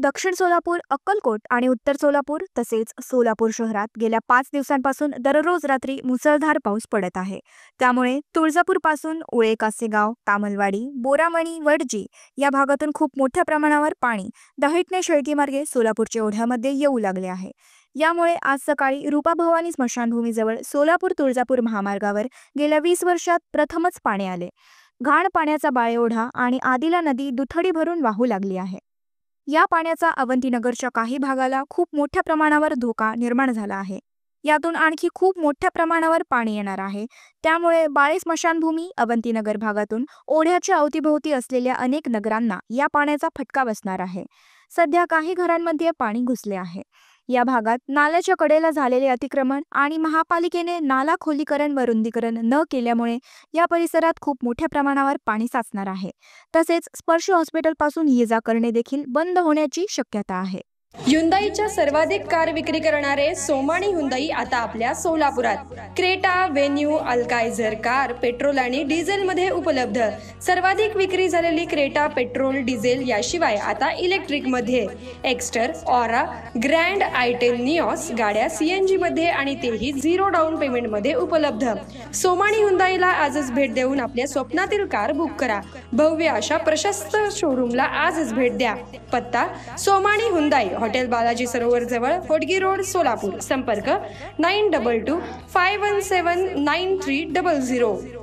दक्षिण सोलापूर, अक्कलकोट आणि उत्तर सोलापूर तसेच सोलापूर शहरात गेल्या 5 दिवसांपासून दररोज रात्री मुसळधार पाऊस पडत आहे। त्यामुळे तुळजापूरपासून उळे कासेगाव, तामलवाडी, बोरामणी, वडजी या भागातून खूप मोठ्या प्रमाणावर पाणी दहिटणे शेळकीमार्गे सोलापूरच्या ओढ्यामध्ये येऊ लागले आहे। यामुळे आज सकाळी रूपाभवानी स्मशानभूमीजवळ सोलापूर तुळजापूर महामार्गावर गेल्या 20 वर्षात प्रथमच पाणी आले। घाण पाण्याचा बाळेओढा आणि आदिला नदी दुथडी भरून वाहू लागली आहे। या पाण्याचा अवंतीनगरच्या काही भागाला खूप मोठ्या प्रमाणावर धोका निर्माण झाला आहे। यातून आणखी खूप मोठ्या प्रमाणावर पाणी येणार आहे। त्यामुळे बाळे स्मशानभूमी, अवंतीनगर भागातून ओढ्याच्या अवतीभोवती असलेल्या अनेक नगरांना या पाण्याचा फटका बसणार आहे। सध्या काही घरांमध्ये पाणी घुसले आहे। या भागात नाल्याच्या कडेला झालेले अतिक्रमण आणि महापालिकेने नाला खोलीकरण व रुंदीकरण न केल्यामुळे या परिसरात खूप मोठ्या प्रमाणावर पाणी साचणार आहे। तसेच स्पर्श हॉस्पिटलपासून ये-जा करणे देखील बंद होण्याची शक्यता आहे। ह्युंदाईच्या सर्वाधिक कार विक्री करणारे सोमानी ह्युंदाई आता आपल्या सोलापुरात। क्रेटा, वेन्यू, अल्काइजर कार पेट्रोल आणि डिझेल मध्ये उपलब्ध। सर्वाधिक विक्री झालेली क्रेटा पेट्रोल, डिझेल याशिवाय आता इलेक्ट्रिक मध्ये एक्स्टर, ऑरा, ग्रँड आय10 निऑस गाड्या सीएनजी मध्ये आणि तेही 0 डाऊन पेमेंट मध्ये उपलब्ध। सोमानी ह्युंदाईला आजच भेट देऊन आपल्या स्वप्नातील कार बुक करा। भव्य अशा प्रशस्त शोरूमला आजच भेट द्या। पत्ता सोमानी ह्युंदाई, हॉटेल बालाजी सरोवर जवळ, होडगी रोड, सोलापूर। संपर्क 9225179300।